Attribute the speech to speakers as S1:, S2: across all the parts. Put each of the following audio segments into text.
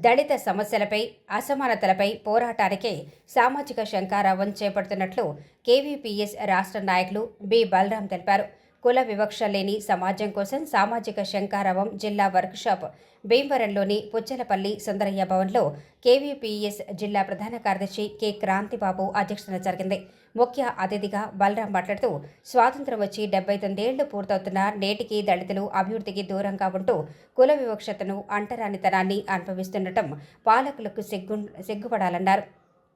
S1: దళిత సమస్యలపై అసమానతలపై పోరాటానికే సామాజిక శంఖారావం చేపడుతున్నట్లు కేవీపీఎస్ రాష్ట్ర నాయకులు బి బలరాం తెలిపారు. కుల వివక్ష లేని సమాజం కోసం సామాజిక శంఖారావం జిల్లా వర్క్షాప్ భీమవరంలోని పుచ్చలపల్లి సుందరయ్య భవన్లో కేవీపీఎస్ జిల్లా ప్రధాన కార్యదర్శి కె క్రాంతిబాబు అధ్యక్షతన జరిగింది. ముఖ్య అతిథిగా బలరాం మాట్లాడుతూ స్వాతంత్ర్యం వచ్చి 79 ఏళ్లు పూర్తవుతున్న నేటికి దళితులు అభివృద్ధికి దూరంగా ఉంటూ కుల వివక్షతను అంటరానితనాన్ని అనుభవిస్తుండటం పాలకులకు సిగ్గుపడాలన్నారు.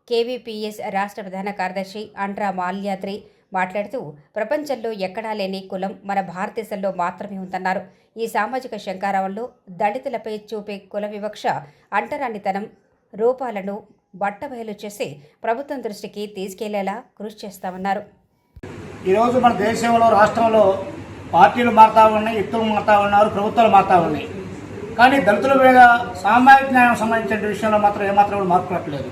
S1: కేవీపీఎస్ రాష్ట్ర ప్రధాన కార్యదర్శి అండ్రా మాల్యాద్రి మాట్లాడుతూ ప్రపంచంలో ఎక్కడా లేని కులం మన భారతదేశంలో మాత్రమే ఉందన్నారు. ఈ సామాజిక శంఖారావంలో దళితులపై చూపే కుల వివక్ష అంటరానితనం రూపాలను బట్టబయలు చేసి ప్రభుత్వం దృష్టికి తీసుకెళ్లేలా కృషి చేస్తామన్నారు.
S2: ఈరోజు మన దేశంలో రాష్ట్రంలో పార్టీలు మారుతా ఉన్నాయి, వ్యక్తులు మారుతా ఉన్నారు, ప్రభుత్వాలు మారుతా ఉన్నాయి. కానీ దళితుల మీద సామాజిక న్యాయం సంబంధించిన విషయంలో మాత్రం ఏమాత్రం మార్పు రావట్లేదు.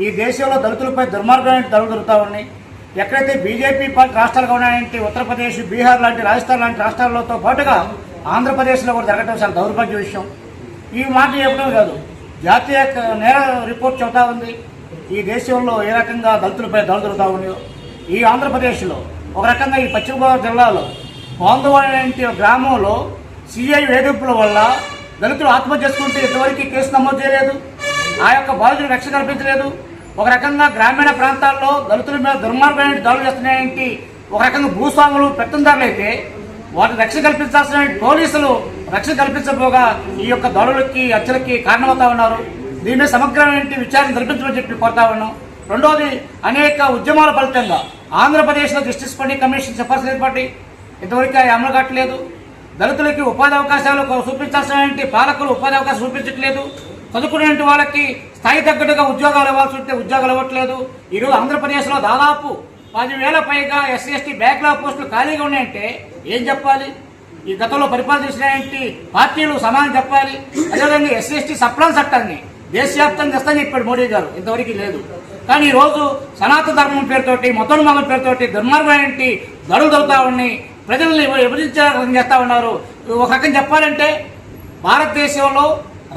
S2: ఈ దేశంలో దళితులపై దుర్మార్గమైన దాడులు జరుగుతూ ఉన్నాయి. ఎక్కడైతే బీజేపీ పార్టీ రాష్ట్రాలుగా ఉన్నాయంటే ఉత్తరప్రదేశ్, బీహార్ లాంటి రాజస్థాన్ లాంటి రాష్ట్రాలతో పాటుగా ఆంధ్రప్రదేశ్లో కూడా జరగడం చాలా దౌర్భాగ్య విషయం. ఈ మాట చెప్పడం కాదు, జాతీయ నేర రిపోర్ట్ చెబుతా ఉంది ఈ దేశంలో ఏ రకంగా దళితులపై దాడులు జరుగుతూ ఉన్నాయో. ఈ ఆంధ్రప్రదేశ్లో ఒక రకంగా ఈ పశ్చిమ గోదావరి జిల్లాలో బాంధవాడి గ్రామంలో సిఐ వేధింపుల వల్ల దళితులు ఆత్మహత్య చేసుకుంటే ఇంతవరకు కేసు నమోదు చేయలేదు. ఆ యొక్క బాధితులకు రక్షణ కల్పించలేదు. ఒక రకంగా గ్రామీణ ప్రాంతాల్లో దళితుల మీద దుర్మార్గమైన దాడులు చేస్తున్నాయంటే ఒక రకంగా భూస్వాములు పెత్తందారులు అయితే వాటిని రక్షణ కల్పించాల్సిన పోలీసులు రక్షణ కల్పించబోగా ఈ యొక్క దాడులకి హత్యలకి కారణమవుతా ఉన్నారు. దీని మీద సమగ్రమైన విచారణ జరిపించమని చెప్పి కోరుతా ఉన్నాం. రెండోది, అనేక ఉద్యమాల ఫలితంగా ఆంధ్రప్రదేశ్లో జస్టిస్ కమిషన్ సిఫార్సులు ఏర్పడి ఇంతవరకు అమలు కావట్లేదు. దళితులకి ఉపాధి అవకాశాలు చూపించాల్సిన పాలకులు ఉపాధి అవకాశాలు చూపించట్లేదు. చదువుకునే వాళ్ళకి స్థాయి తగ్గట్టుగా ఉద్యోగాలు ఇవ్వాల్సి ఉంటే ఉద్యోగాలు ఇవ్వట్లేదు. ఈరోజు ఆంధ్రప్రదేశ్లో దాదాపు 10,000 పైగా ఎస్సీ ఎస్టీ బ్యాక్లాగ్ పోస్టులు ఖాళీగా ఉన్నాయంటే ఏం చెప్పాలి? ఈ గతంలో పరిపాలన చేసినాయంటే పార్టీలు సమానం చెప్పాలి. అదేవిధంగా ఎస్సీ ఎస్టీ సప్లాన్ చట్టాన్ని దేశవ్యాప్తంగా తెస్తానని చెప్పాడు మోడీ గారు, ఇంతవరకు లేదు. కానీ ఈరోజు సనాతన ధర్మం పేరుతోటి మతోన్మాదం పేరుతోటి దుర్మార్గమైన దాడులు జరుగుతూ ఉన్నాయి. ప్రజల్ని చేస్తా ఉన్నారు. ఒక రకం చెప్పాలంటే భారతదేశంలో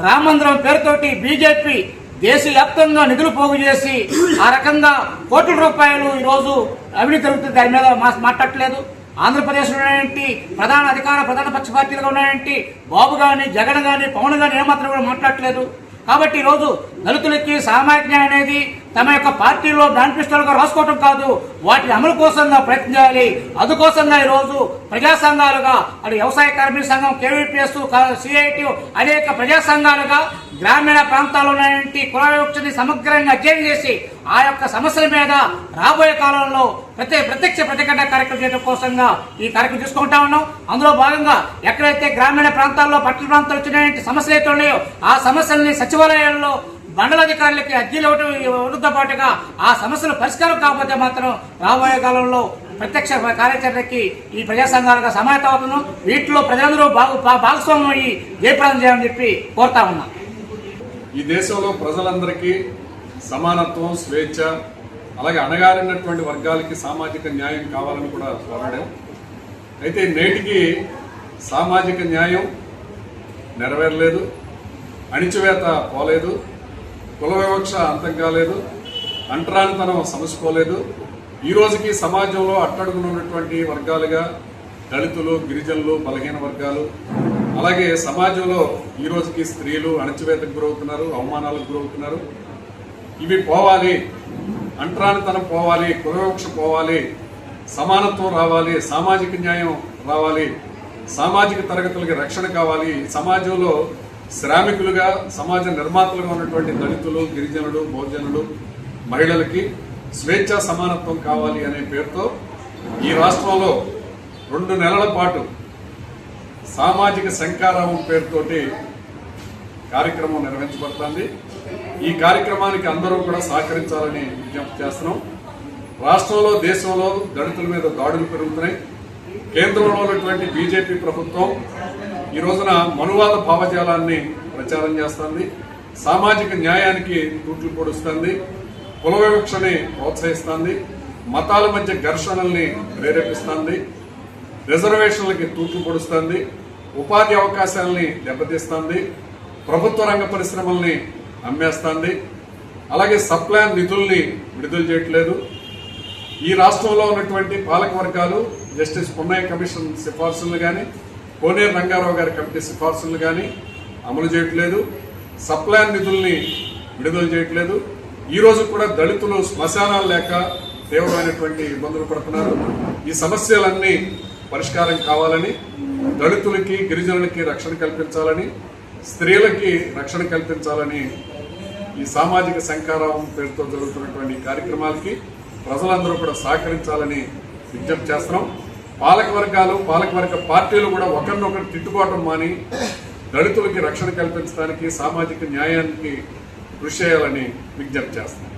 S2: రామ మందిరం పేరుతోటి బీజేపీ దేశవ్యాప్తంగా నిధులు పోగు చేసి ఆ రకంగా కోట్ల రూపాయలు ఈరోజు అవినీతి జరుగుతుంది. దాని మీద మాట్లాడట్లేదు. ఆంధ్రప్రదేశ్లో ఉన్నాయంటే ప్రధాన పక్ష పార్టీలుగా ఉన్నాయంటే బాబు కానీ, జగన్ కానీ, పవన్ కానీ ఏమాత్రం కూడా మాట్లాడట్లేదు. కాబట్టి ఈరోజు దళితులకి సామాజిక న్యాయం అనేది తమ యొక్క పార్టీలో మేనిఫెస్టోలుగా రాసుకోవటం కాదు, వాటి అమలు కోసంగా ప్రయత్నం చేయాలి. అందుకోసంగా ఈరోజు ప్రజా సంఘాలుగా అటు వ్యవసాయ కార్మిక సంఘం, కేవీపీఎస్, సిఐటి అనేక ప్రజా సంఘాలుగా గ్రామీణ ప్రాంతాల్లో ఉన్నటువంటి కుల వివక్షని సమగ్రంగా అధ్యయనం చేసి ఆ యొక్క సమస్యల మీద రాబోయే కాలంలో ప్రత్యక్ష ప్రతిఘటన కార్యక్రమం చేయడం కోసంగా ఈ కార్యక్రమం తీసుకుంటా ఉన్నాం. అందులో భాగంగా ఎక్కడైతే గ్రామీణ ప్రాంతాల్లో పట్టణ ప్రాంతాలు వచ్చినటువంటి సమస్యలు అయితే ఉన్నాయో ఆ సమస్యల్ని సచివాలయాల్లో మండలాధికారులకి అర్జీలు ఇవ్వడంతో పాటుగా ఆ సమస్యలు పరిష్కారం కాకపోతే మాత్రం రాబోయే కాలంలో ప్రత్యక్ష కార్యాచరణకి ఈ ప్రజా సంఘాలుగా సమాయత్తం అవుతున్నాం. వీటిలో ప్రజలందరూ భాగస్వామ్యం అయ్యి జయప్రదం చేయాలని చెప్పి కోరుతా ఉన్నాం.
S3: ఈ దేశంలో ప్రజలందరికీ సమానత్వం, స్వేచ్ఛ, అలాగే అణగారినటువంటి వర్గాలకి సామాజిక న్యాయం కావాలని కూడా పోరాడాం. అయితే నేటికి సామాజిక న్యాయం నెరవేరలేదు, అణిచివేత పోలేదు, కుల వివక్ష అంతం కాలేదు, అంటరానితనం సమసుకోలేదు. ఈ రోజుకి సమాజంలో అట్టడుగున ఉన్నటువంటి వర్గాలుగా దళితులు, గిరిజనులు, బలహీన వర్గాలు, అలాగే సమాజంలో ఈ రోజుకి స్త్రీలు అణచివేతకు గురవుతున్నారు, అవమానాలకు గురవుతున్నారు. ఇవి పోవాలి, అంటరానితనం పోవాలి, కుల వివక్ష పోవాలి, సమానత్వం రావాలి, సామాజిక న్యాయం రావాలి, సామాజిక తరగతులకి రక్షణ కావాలి. సమాజంలో శ్రామికులుగా, సమాజ నిర్మాతలుగా ఉన్నటువంటి దళితులు, గిరిజనులు, బహుజనులు, మహిళలకి స్వేచ్ఛ సమానత్వం కావాలి అనే పేరుతో ఈ రాష్ట్రంలో 2 నెలల పాటు సామాజిక శంఖారావం పేరుతోటి కార్యక్రమం నిర్వహించబడుతుంది. ఈ కార్యక్రమానికి అందరూ కూడా సహకరించాలని విజ్ఞప్తి చేస్తున్నాం. రాష్ట్రంలో, దేశంలో దళితుల మీద దాడులు పెరుగుతున్నాయి. కేంద్రంలో ఉన్నటువంటి బీజేపీ ప్రభుత్వం ఈ రోజున మనువాద భావజాలాన్ని ప్రచారం చేస్తుంది, సామాజిక న్యాయానికి తూట్లు పొడుస్తుంది, కుల వివక్షని ప్రోత్సహిస్తుంది, మతాల మధ్య ఘర్షణల్ని ప్రేరేపిస్తుంది, రిజర్వేషన్లకి తూట్లు పొడుస్తుంది, ఉపాధి అవకాశాలని దెబ్బతీస్తుంది, ప్రభుత్వ రంగ పరిశ్రమల్ని అమ్మేస్తుంది, అలాగే సప్లాన్ నిధుల్ని విడుదల చేయట్లేదు. ఈ రాష్ట్రంలో ఉన్నటువంటి పాలక వర్గాలు జస్టిస్ పున్నయ్య కమిషన్ సిఫార్సులు కానీ, కోనేరు రంగారావు గారి కమిటీ సిఫార్సులు కానీ అమలు చేయట్లేదు, సప్లాన్ నిధుల్ని విడుదల చేయట్లేదు. ఈ రోజు కూడా దళితులు శ్మశానాలు లేక తీవ్రమైనటువంటి ఇబ్బందులు పడుతున్నారు. ఈ సమస్యలన్నీ పరిష్కారం కావాలని, దళితులకి గిరిజనులకి రక్షణ కల్పించాలని, స్త్రీలకి రక్షణ కల్పించాలని ఈ సామాజిక శంఖారావం పేరుతో జరుగుతున్నటువంటి కార్యక్రమాలకి ప్రజలందరూ కూడా సహకరించాలని విజ్ఞప్తి చేస్తున్నాం. పాలకవర్గ పార్టీలు కూడా ఒకరినొకరు తిట్టుకోవటం మాని దళితులకి రక్షణ కల్పించడానికి, సామాజిక న్యాయానికి కృషి చేయాలని విజ్ఞప్తి చేస్తున్నాం.